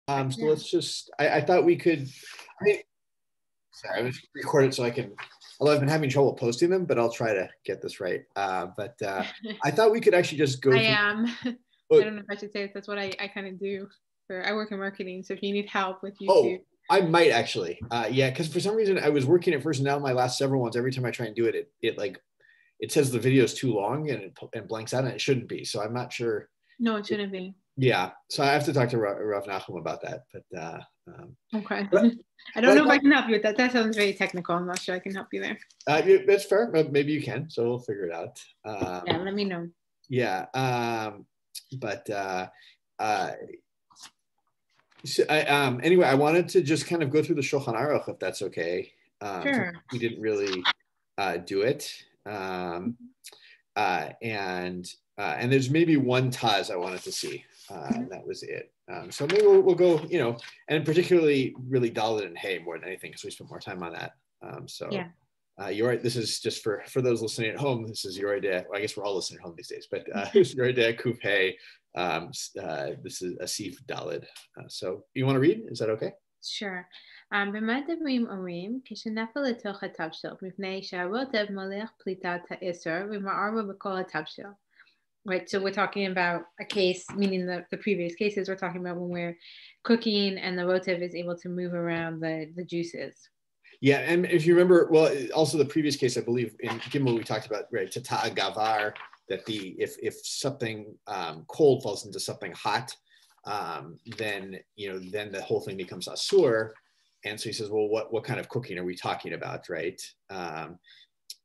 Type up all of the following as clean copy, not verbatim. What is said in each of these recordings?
So let's just, I thought we could, sorry, I was recorded so I can, although I've been having trouble posting them, but I'll try to get this right. But I thought we could actually just go I am. I don't know if I should say it. That's what I kind of do. I work in marketing, so if you need help with YouTube. I might actually. Yeah, because for some reason I was working at first, and now my last several ones, every time I try and do it, it says the video is too long and it blanks out, and it shouldn't be. So I'm not sure. No, it shouldn't be. Yeah, so I have to talk to Rav Nachum about that. But okay, I don't know if I can help you with that. That sounds very technical. I'm not sure I can help you there. That's fair. Maybe you can. So we'll figure it out. Yeah, let me know. Yeah, but so anyway, I wanted to just kind of go through the Shulchan Aruch, if that's okay. Sure. We didn't really do it, and there's maybe one Taz I wanted to see. And that was it. So maybe we'll go, and particularly really Dalet and Hay more than anything, because we spent more time on that. Yeah. You're right. This is just for those listening at home. This is your idea. Well, I guess we're all listening at home these days, but this is your idea. Kuf Hay. This is Asif Dalet. So you want to read? Is that okay? Sure. במה דברים אומרים כשנפל לתוך התבשיל מפני שהרוטב מולך פליטת האיסור ומערבו בכל התבשיל. Right, so we're talking about a case, meaning the previous cases, we're talking about when we're cooking and the rotev is able to move around the juices. Yeah, and if you remember, well, also the previous case, I believe in Gimel we talked about, right, Tata Gavar, that if something cold falls into something hot, then the whole thing becomes asur. And so he says, well, what kind of cooking are we talking about, right?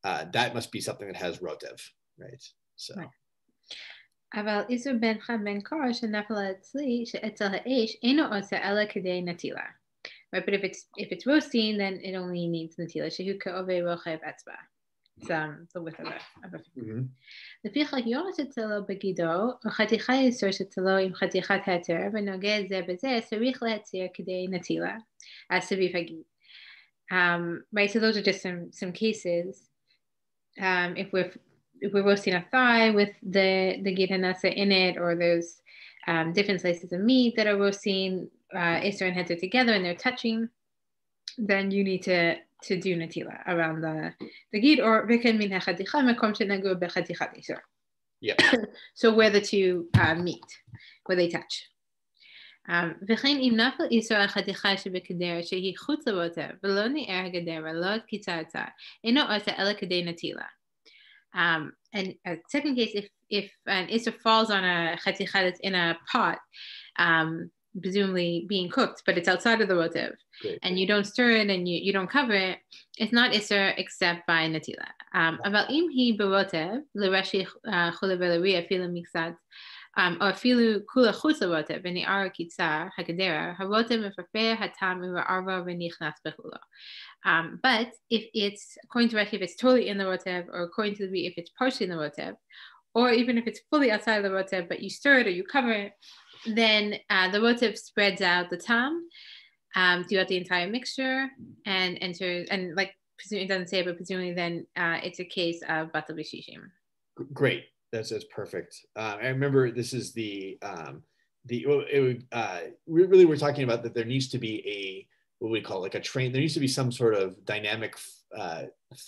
That must be something that has rotev, right? So. Right. אבל איסור בינך בין קור שנפל אצלי שאצל האש אינו עושה אלא כדי נטילה. Right, but if it's roasting, then it only needs natila. Shehu ka'ove rochev etzba. It's the width of a finger. לפיכך יורש אצלו בגידו, וחתיכה יסור שאצלו עם חתיכת היתר, ונוגע זה בזה, צריך להציר כדי נטילה, as סביב הגיד. Right, so those are just some cases. If we're roasting a thigh with the gid hanasa in it, or there's different slices of meat that are roasting Isser and Heter together and they're touching, then you need to do natila around the gid, or v'ken min hachaticha mekom shenagu bechaticha Isser. Yeah. So where the two meet, where they touch. וכן אם נפל איסור החתיכה שבגדר שהיא חוץ לרוטב ולא נער הגדר ולא קיצרתה, אינו עושה אלא כדי נטילה. And a second case, if an Isser falls on a chaticha that's in a pot, presumably being cooked, but it's outside of the rotev, and you don't stir it and you don't cover it, it's not Isser except by natila. אבל אם היא ברוטב, לרשי חולה ולרי אפילו מקצת, או אפילו כולה חוץ לרוטב, ונער קיצר, הגדרה, הרוטב מפרפר הטעם וערבה ונכנס בחולו. But if it's, according to Rashi, if it's totally in the rotev, or according to the Ri, if it's partially in the rotev, or even if it's fully outside of the rotev, but you stir it or you cover it, then the rotev spreads out the tam throughout the entire mixture and enters, and like it doesn't say it, but presumably then it's a case of batal b'shishim. Great, that's perfect. I remember this is really we're talking about that there needs to be what we call like a train. There needs to be some sort of dynamic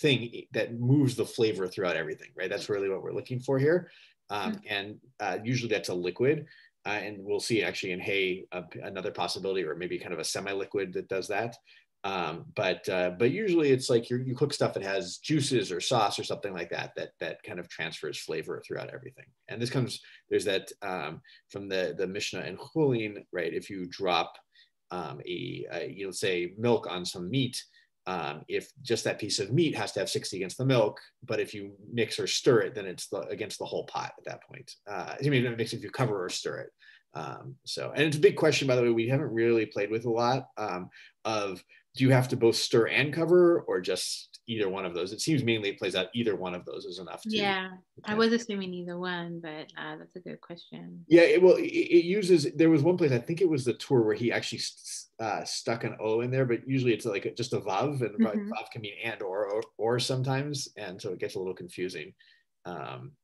thing that moves the flavor throughout everything, right? That's really what we're looking for here. And usually that's a liquid. And we'll see actually in hay another possibility, or maybe kind of a semi-liquid that does that. But usually it's like you cook stuff that has juices or sauce or something like that kind of transfers flavor throughout everything. And there's that from the Mishnah in Chulin, right? If you drop you'll say milk on some meat, if just that piece of meat has to have 60 against the milk, but if you mix or stir it, then it's against the whole pot at that point. I mean, it makes if you cover or stir it. And it's a big question, by the way, we haven't really played with a lot of, do you have to both stir and cover, or just either one of those? It seems mainly it plays out either one of those is enough. I was assuming either one, but that's a good question. Yeah, it uses, there was one place, I think it was the tour, where he actually stuck an O in there, but usually it's like just a Vav, and Vav can mean and or sometimes, and so it gets a little confusing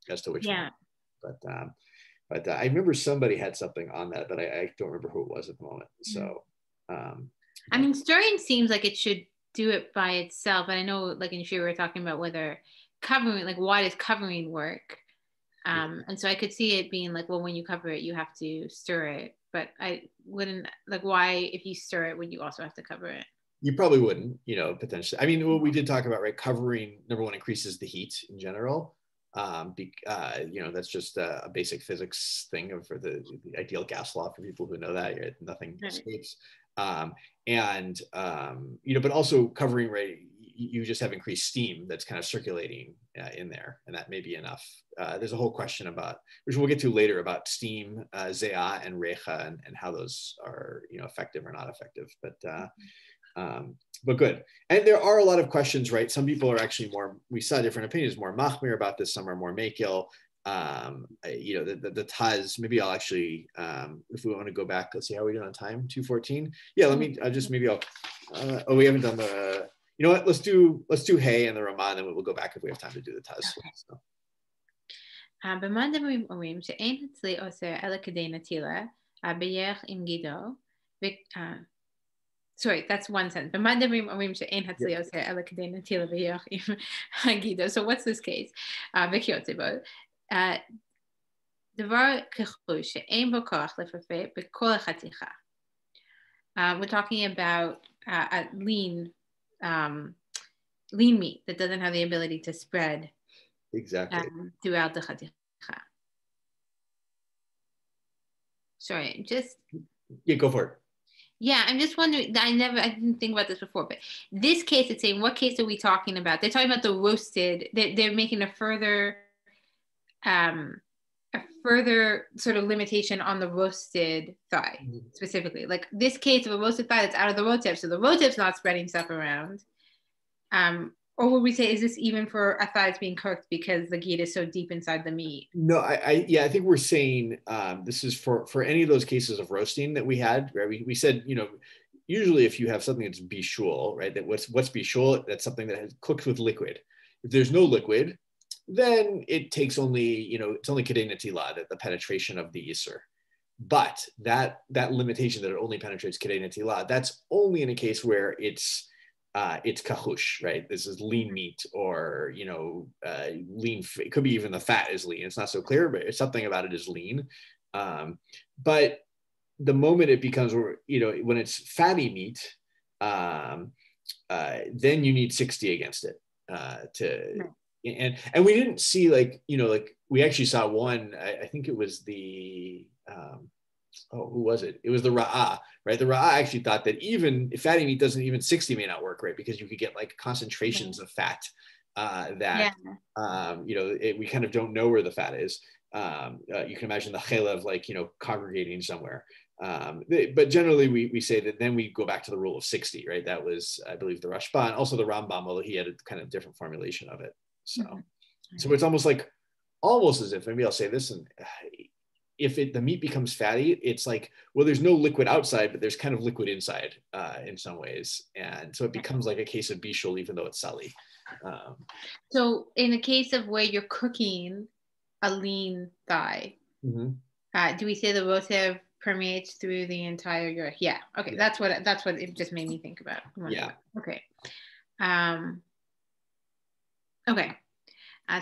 as to which one. But But I remember somebody had something on that, but I don't remember who it was at the moment. So, I mean, stirring seems like it should do it by itself. And I know, like in Shira, we were talking about whether covering, like why does covering work? And so I could see it being like, well, when you cover it, you have to stir it. But I wouldn't, like, why, if you stir it, would you also have to cover it? You probably wouldn't, potentially. I mean, what we did talk about, right? Covering, number one, increases the heat in general. That's just a basic physics thing for the ideal gas law for people who know that. Right? Nothing escapes. But also covering, right? You just have increased steam that's kind of circulating in there, and that may be enough. There's a whole question about, which we'll get to later, about steam, ze'ah, and recha, and how those are, effective or not effective. But good. And there are a lot of questions, right? Some people are actually more, we saw different opinions, more machmir about this, some are more makil. The Taz, maybe I'll actually, if we want to go back, let's see how we doing on time, 2:14. Yeah, let me we haven't done the, you know what, let's do Hay and the Ramah, and then we'll go back if we have time to do the Taz. במה דברים אומרים שאין אצלי עושה אלא כדי נטילה, בירך עם גידו, sorry, that's one sentence. במה דברים אומרים שאין אצלי עושה אלא כדי נטילה בירך עם גידו. So what's this case? וכיוצא בו. דבר כחוש שאין בו כוח לפפה בכל החתיכה. We're talking about a lean meat that doesn't have the ability to spread exactly throughout the chaticha. Sorry, go for it. Yeah, I'm just wondering. I didn't think about this before, but this case, it's saying, what case are we talking about? They're talking about the roasted. They're making a further sort of limitation on the roasted thigh specifically. Like this case of a roasted thigh that's out of the rotev, so the rotev's not spreading stuff around. Or would we say, is this even for a thigh that's being cooked because the ghee is so deep inside the meat? No, I think we're saying this is for any of those cases of roasting that we had, where we said, usually if you have something that's bishul, right, that what's bishul, that's something that has cooked with liquid. If there's no liquid, then it takes only, it's only kedei netila, that the penetration of the iser. But that limitation that it only penetrates kedei netila, that's only in a case where it's kahush, right? This is lean meat, or lean. It could be even the fat is lean. It's not so clear, but it's something about it is lean. But the moment it becomes, when it's fatty meat, then you need 60 against it and we didn't see like we actually saw one. I think it was the. Who was it? It was the Ra'ah, right? The Ra'ah actually thought that even if fatty meat doesn't, even 60 may not work, right? Because you could get like concentrations of fat we kind of don't know where the fat is. You can imagine the chelev congregating somewhere. But generally we say that then we go back to the rule of 60, right? That was, I believe, the Rashba, and also the Rambam, although he had a kind of different formulation of it. So it's almost as if, maybe I'll say this, and if the meat becomes fatty, it's like, well, there's no liquid outside, but there's kind of liquid inside in some ways. And so it becomes like a case of bishul, even though it's sali. So in a case of where you're cooking a lean thigh, do we say the rotev permeates through the entire yoreh? Yeah. Okay. Yeah. That's what it just made me think about. Yeah. Okay. Okay.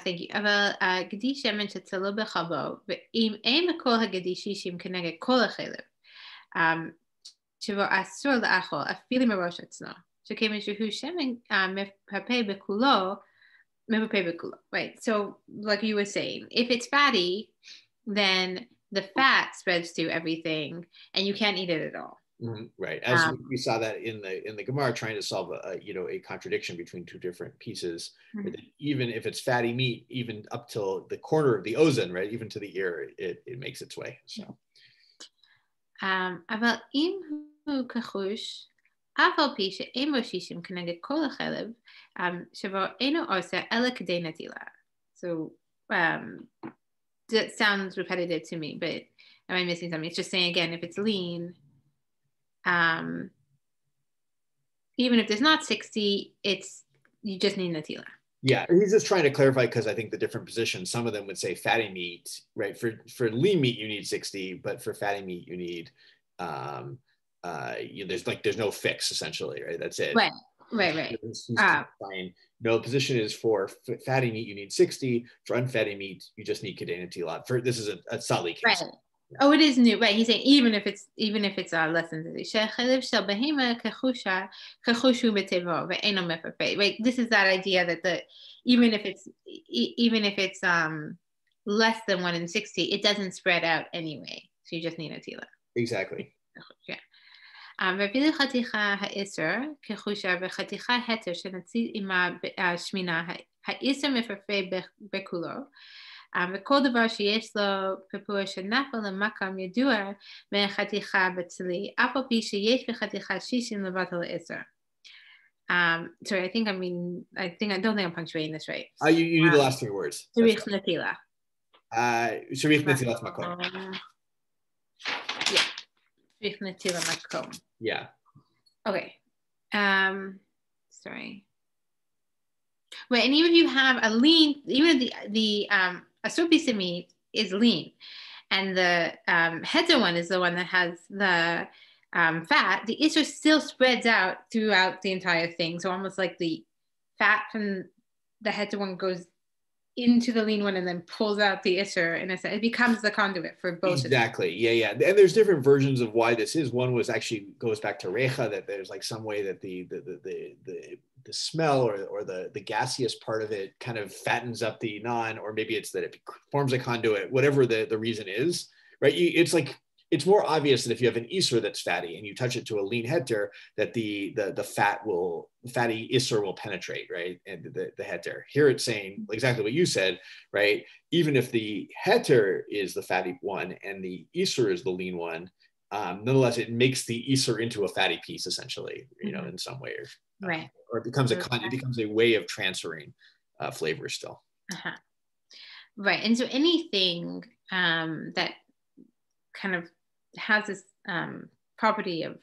Thank you. אבל גדי שמן שצלו בחבו, ואם אין לכל הגדי שישים כנגד כל החלב, שבו אסור לאכול, אפילו מראש עצמו, שכיוון שהוא שמן מפפה בכולו, right? So like you were saying, if it's fatty, then the fat spreads through everything and you can't eat it at all. Right, as we saw that in the Gemara, trying to solve a contradiction between two different pieces. Even if it's fatty meat, even up till the corner of the ozen, right, even to the ear, it makes its way. So. אבל אם הוא כחוש, אף על פי שאין בו שישים כנגד כל החלב, שבו אינו עושה אלא כדי נטילה. So that sounds repetitive to me, but am I missing something? It's just saying again, if it's lean, even if there's not 60, you just need natila. Yeah, he's just trying to clarify because I think the different positions, some of them would say fatty meat, right? For lean meat, you need 60, but for fatty meat, you need, there's no fix essentially, right? That's it. Right. He's fine. No, the position is for fatty meat, you need 60. For unfatty meat, you just need kedei netilah. This is a Sali case. Right. Oh, it is new, right? He's saying even if it's less than 60. Right. This is that idea that even if it's less than 1 in 60, it doesn't spread out anyway. So you just need netilah. Exactly. Yeah. ואפילו חתיכה העשר כחושה וחתיכה התר שנציג עם השמינה העשר מפרפה בכולו וכל דבר שיש לו פרפור שנפל למקום ידוע מחתיכה בצלי אף על פי שיש בחתיכה 60 לבטל העשר. Sorry, I don't think I'm punctuating this right. You need the last 3 words. צריך נטילה. צריך נטילת מקום. Yeah. צריך נטילת מקום. Yeah. Okay. Sorry. Right, and even if you have a lean, even the a certain piece of meat is lean, and the header one is the one that has the fat. The isser still spreads out throughout the entire thing, so almost like the fat from the header one goes into the lean one and then pulls out the isser, and it becomes the conduit for both. Exactly. Yeah. And there's different versions of why this is. One was actually goes back to recha, that there's like some way that the smell or the gaseous part of it kind of fattens up the non, or maybe it's that it forms a conduit, whatever the reason is, right? It's more obvious that if you have an isser that's fatty and you touch it to a lean heter, that the fatty isser will penetrate, right? And the heter. Here it's saying exactly what you said, right? Even if the heter is the fatty one and the isser is the lean one, nonetheless, it makes the isser into a fatty piece, essentially, in some way, right? Or it becomes a way of transferring flavor still. Uh-huh. Right, and so anything that kind of has this property of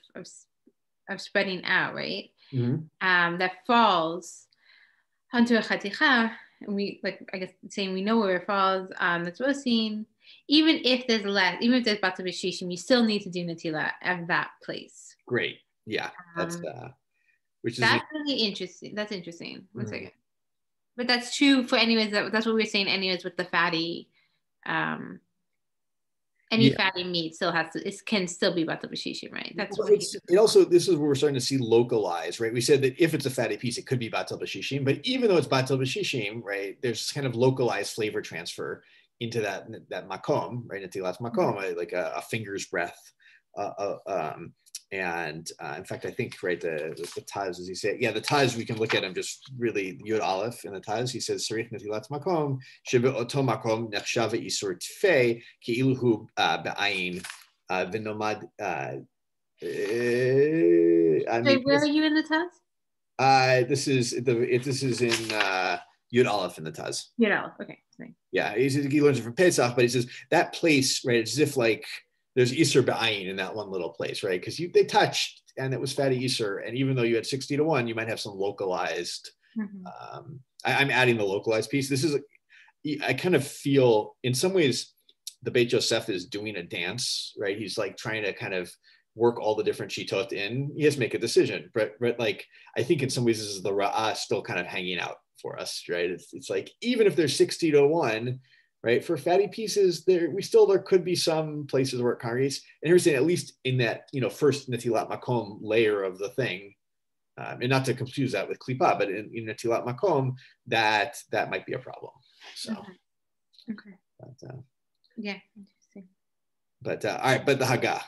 spreading out, right? Mm-hmm. That falls onto a chaticha, and we saying we know where it falls. That's rosin. Even if there's batal b'shishim, you still need to do netilah at that place. Great, yeah, that's really interesting. That's interesting. One second, but that's true for anyways. That's what we're saying anyways with the fatty. Fatty meat still can still be batal b'shishim, right? That's this is where we're starting to see localized, right? We said that if it's a fatty piece, it could be batal b'shishim, but even though it's batal b'shishim, right, there's kind of localized flavor transfer into that makom, right? Netilat makom, like a finger's breadth. And in fact, I think, right, the Taz, as he said, the Taz, we can look at him just really Yud Aleph in the Taz. He says, Sarich netilat makom, shebe oto makom nechshava isur tfei, ki iluhu ba'ayin, v'nomad. Where are you in the Taz? This is in Yud Aleph in the Taz. Yud Aleph, okay. Yeah, he learns it from Pesach, but he says that place, right, it's as if like, there's Isser Ba'ayin in that one little place, right? Because they touched and it was fatty Isser. And even though you had 60 to 1, you might have some localized. I'm adding the localized piece. I kind of feel in some ways the Beit Yosef is doing a dance, right? He's like trying to kind of work all the different shitot in. He has to make a decision. But like, I think in some ways this is the Ra'ah still kind of hanging out for us, right? It's like, even if there's 60 to 1, right? For fatty pieces, there could be some places where it congregates. And here's saying, at least in that, first netilat makom layer of the thing, and not to confuse that with klipa, but in netilat makom, that might be a problem. So, okay. But, interesting. But all right, but the Haggah.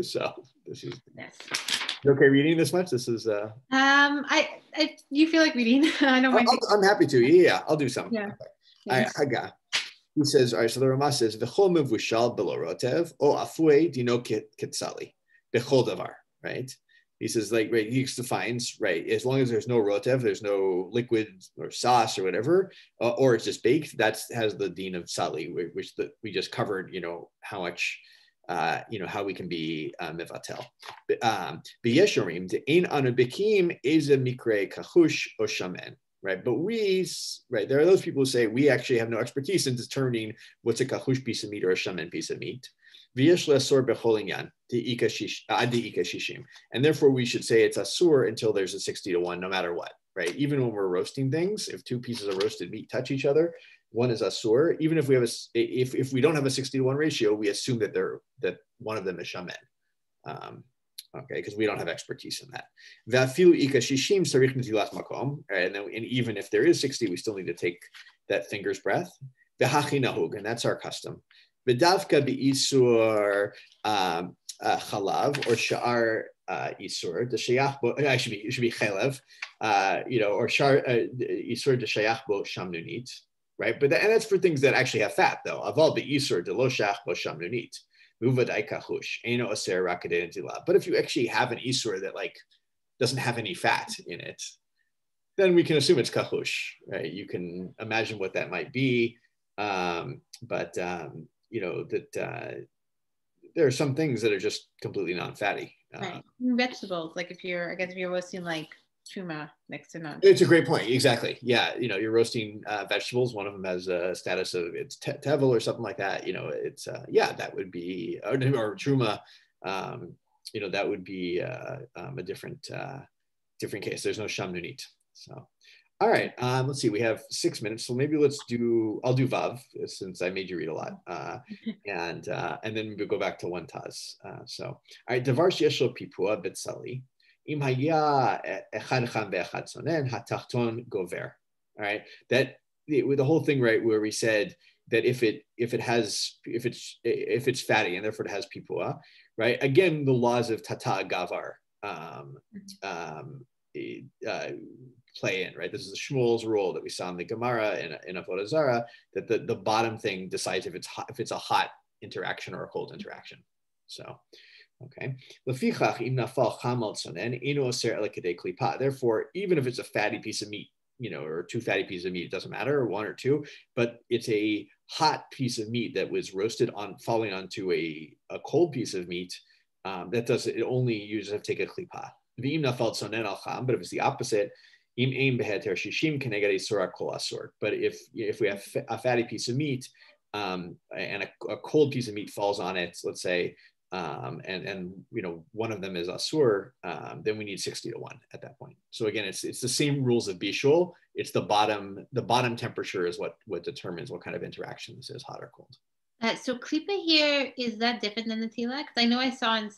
So this is. Yes. You okay reading this much? This is. You feel like reading? I don't mind. I'm happy to. Yeah, I'll do some. Yeah. All right, Haggah. He says, all right, so the Rama says, V'chol mevushal belo rotev, o afue dino ketzali, bechol davar, right? He says, like, right, he defines, right, as long as there's no rotev, there's no liquid or sauce or whatever, or it's just baked, that has the din of sali, which we just covered, how much, how we can be mevatel. B'yeshorim, de'ein anu bekim eze mikre kachush o shamen. right? But there are those people who say we actually have no expertise in determining what's a kahush piece of meat or a shaman piece of meat. And therefore we should say it's asur until there's a 60-1, no matter what, right? Even when we're roasting things, if two pieces of roasted meat touch each other, one is asur. Even if we have if we don't have a 60-1 ratio, we assume that one of them is shaman. Okay, because we don't have expertise in that. And even if there is 60, we still need to take that finger's breath. And that's our custom. V'davka be'isur chalav or sha'ar isur d'shayach bo. Actually, it should be chalev, or shar isur d'shayach bo shamnunit, right? But and that's for things that actually have fat, though. Aval be'isur d'lo shayach bo shamnunit. But if you actually have an isur that like doesn't have any fat in it, then we can assume it's kachush, right? You can imagine what that might be, but there are some things that are just completely non-fatty. Right. Vegetables, like if you're roasting like truma next to none. It's a great point. Exactly. Yeah. You're roasting vegetables. One of them has a status of it's tevel or something like that. It's that would be, or truma, that would be a different case. There's no shamnunit. So, all right. Let's see. We have 6 minutes. So maybe I'll do Vav since I made you read a lot. And then we'll go back to one Taz. All right. Davar sheyesho pipua b'tzali. Im haya echad cham ve'echad sonen hatachton gover. All right, that with the whole thing, right, where we said that if it's fatty and therefore it has pipua, right? Again, the laws of tata gavar play in, right? This is the Shmuel's rule that we saw in the Gemara in Avodah Zarah, that the bottom thing decides if it's a hot interaction or a cold interaction. So. Okay. Therefore, even if it's a fatty piece of meat, or two fatty pieces of meat, it doesn't matter, or one or two, but it's a hot piece of meat that was roasted falling onto a cold piece of meat, it only uses have to take a klipa. But if it's the opposite, but if we have a fatty piece of meat and a cold piece of meat falls on it, let's say, and one of them is asur, then we need 60-1 at that point. So again, it's the same rules of bishul. It's the bottom temperature is what determines what kind of interaction this is, hot or cold. So klipa here, is that different than the tila? Because I know I saw in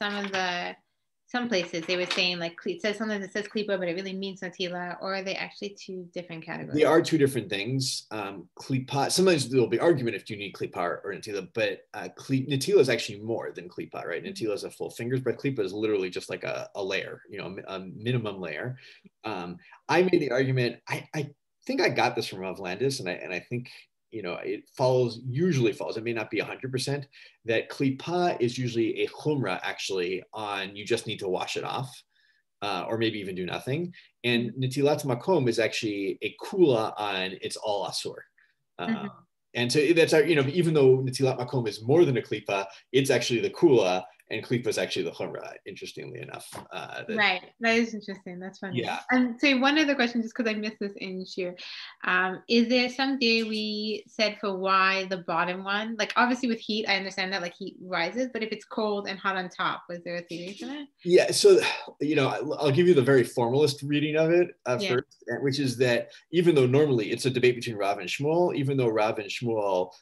some places they were saying like it says something that says klipa, but it really means natila, or are they actually two different categories? They are two different things. Klipa, sometimes there'll be argument if you need klipa or natila, but natila is actually more than klipa, right? Natila is a full fingers, but klipa is literally just like a layer, a minimum layer. I made the argument, I think I got this from Rav Landis, and I think it usually follows, it may not be 100%, that klipa is usually a chumrah actually on you just need to wash it off, or maybe even do nothing. And netilat makom is actually a kula on it's all asur. And so that's our, even though netilat makom is more than a klipa, it's actually the kula, and klipa is actually the chumrah, interestingly enough. Right. That is interesting. That's funny. Yeah. And so one other question, just because I missed this in shir. Is there some day we said for why the bottom one, like obviously with heat, I understand that like heat rises, but if it's cold and hot on top, was there a theory for that? Yeah. So, I'll give you the very formalist reading of it first, which is that even though normally it's a debate between Rav and Shmuel, even though Rav and Shmuel,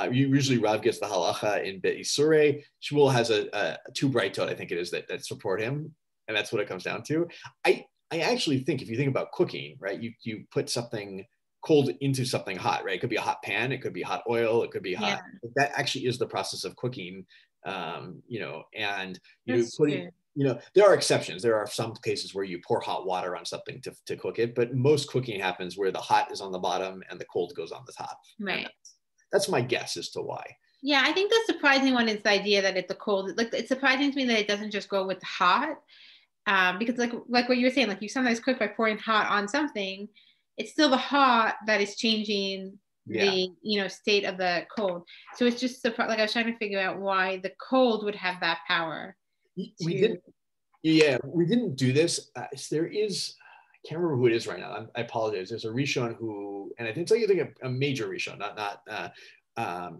usually Rav gets the halacha in Bet Isurei. Shmuel has a two brightot, I think it is, that support him, and that's what it comes down to. I actually think if you think about cooking, right, you put something cold into something hot, right? It could be a hot pan, it could be hot oil, it could be hot. That actually is the process of cooking, and there are exceptions. There are some cases where you pour hot water on something to cook it, but most cooking happens where the hot is on the bottom and the cold goes on the top. Right. That's my guess as to why. Yeah, I think the surprising one is the idea that it's the cold. Like it's surprising to me that it doesn't just go with the hot, because like what you were saying, like you sometimes cook by pouring hot on something. It's still the hot that is changing the state of the cold. So it's just like I was trying to figure out why the cold would have that power. We didn't do this. There is, I can't remember who it is right now. I apologize. There's a Rishon who, and I think it's like a major Rishon,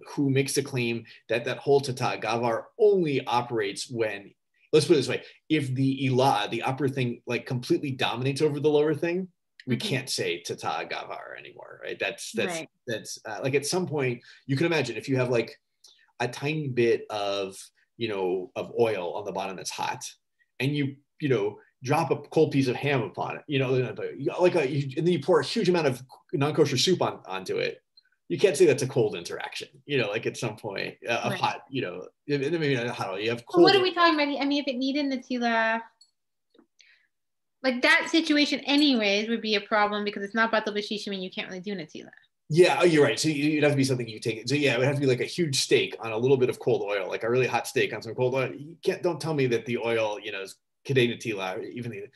who makes the claim that that whole Tata Gavar only operates when, let's put it this way, if the Ilah, the upper thing, like completely dominates over the lower thing, we can't say Tata Gavar anymore, right? That's like at some point, you can imagine if you have like a tiny bit of, of oil on the bottom that's hot, and you drop a cold piece of ham upon it, and then you pour a huge amount of non-kosher soup onto it. You can't say that's a cold interaction, like at some point, of hot, maybe not hot, you have cold. What are we talking about? I mean, if it needed Natila, like that situation anyways would be a problem because it's not batal b'shishim and you can't really do Natila. Yeah, you're right. So you'd have to be something you take. So yeah, it would have to be like a huge steak on a little bit of cold oil, like a really hot steak on some cold oil. Don't tell me that the oil, is kedei natila, even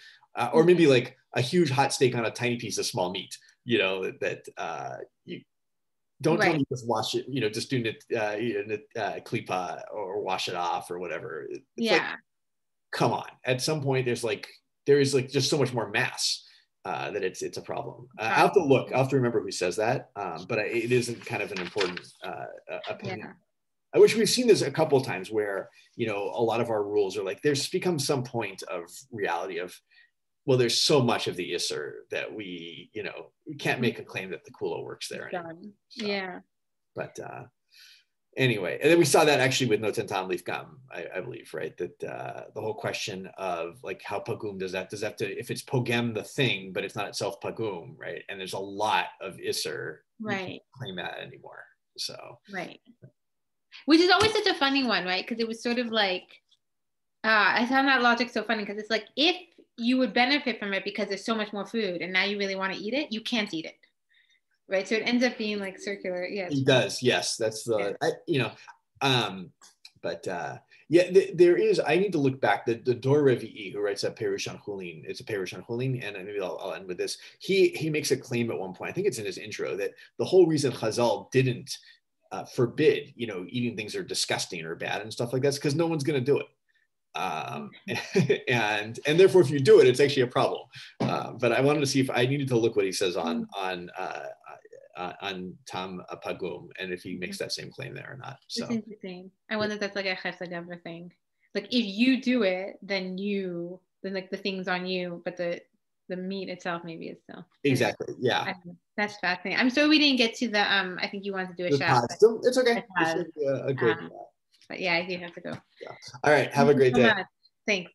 or maybe like a huge hot steak on a tiny piece of small meat. You don't tell me just wash it. Just do klipa or wash it off or whatever. It's like, come on. At some point, there is just so much more mass. That it's a problem. I have to look. I have to remember who says that, but it isn't kind of an important opinion. Yeah. I wish we've seen this a couple of times where a lot of our rules are like there's become some point of reality of, well, there's so much of the Isser that we can't make a claim that the Kula works there anymore. So, yeah. But anyway, and then we saw that actually with Noten Tam Leaf Gum, I believe, right? That the whole question of like how pagum does that to, if it's pogem the thing, but it's not itself pagum, right? And there's a lot of Isser, right? You can't claim that anymore. So right, which is always such a funny one, right? Because it was sort of like I found that logic so funny because it's like if you would benefit from it because there's so much more food, and now you really want to eat it, you can't eat it. Right, so it ends up being like circular. Yeah, it does. Yes, that's the there is. I need to look back. The Dor Revi'i who writes that Perush on Hulin, it's a Perush on Hulin, and maybe I'll end with this. He makes a claim at one point. I think it's in his intro that the whole reason Chazal didn't forbid eating things that are disgusting or bad and stuff like that is because no one's going to do it. And therefore, if you do it, it's actually a problem. But I wanted to see if I needed to look what he says on Tam Pagum and if he makes that same claim there or not. So it's interesting. I wonder if that's like a chesed gavra thing. Like if you do it, then like the thing's on you, but the meat itself maybe is still. Exactly. Yeah. That's fascinating. I'm sorry we didn't get to the I think you wanted to do a shot. It's okay. It's a good but yeah, I do have to go. Yeah. All right. Have a great day. Thanks.